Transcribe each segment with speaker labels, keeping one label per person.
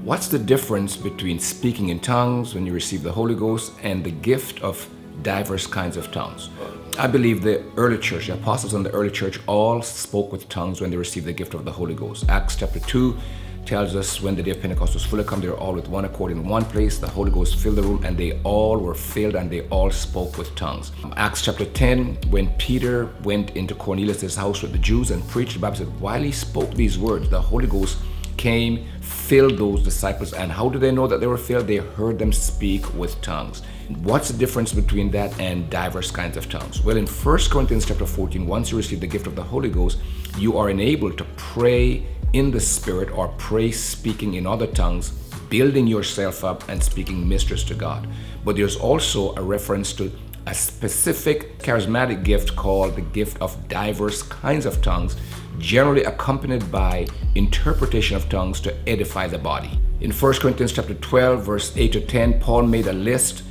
Speaker 1: What's the difference between speaking in tongues when you receive the Holy Ghost and the gift of diverse kinds of tongues? I believe the early church, the apostles in the early church, all spoke with tongues when they received the gift of the Holy Ghost. Acts chapter 2 tells us when the day of Pentecost was fully come, they were all with one accord in one place. The Holy Ghost filled the room, and they all were filled, and they all spoke with tongues. Acts chapter 10, when Peter went into Cornelius' house with the Jews and preached, the Bible said, while he spoke these words, the Holy Ghost came, filled those disciples. And how do they know that they were filled? They heard them speak with tongues. What's the difference between that and diverse kinds of tongues? Well, in 1 Corinthians chapter 14, once you receive the gift of the Holy Ghost, you are enabled to pray in the Spirit or pray speaking in other tongues, building yourself up and speaking mysteries to God. But there's also a reference to a specific charismatic gift called the gift of diverse kinds of tongues, generally accompanied by interpretation of tongues to edify the body. In 1 Corinthians chapter 12, verse 8 to 10, Paul made a list,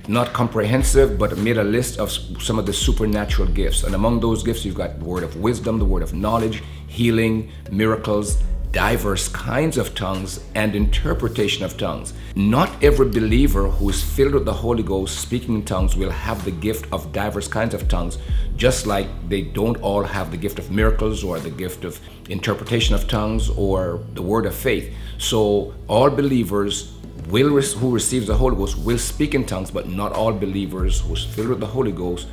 Speaker 1: not comprehensive, but made a list of some of the supernatural gifts. And among those gifts, you've got the word of wisdom, the word of knowledge, healing, miracles, diverse kinds of tongues, and interpretation of tongues. Not every believer who is filled with the Holy Ghost speaking in tongues will have the gift of diverse kinds of tongues, just like they don't all have the gift of miracles or the gift of interpretation of tongues or the word of faith. So all believers who receives the Holy Ghost will speak in tongues, but not all believers who is filled with the Holy Ghost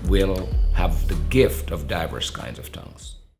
Speaker 1: will have the gift of diverse kinds of tongues.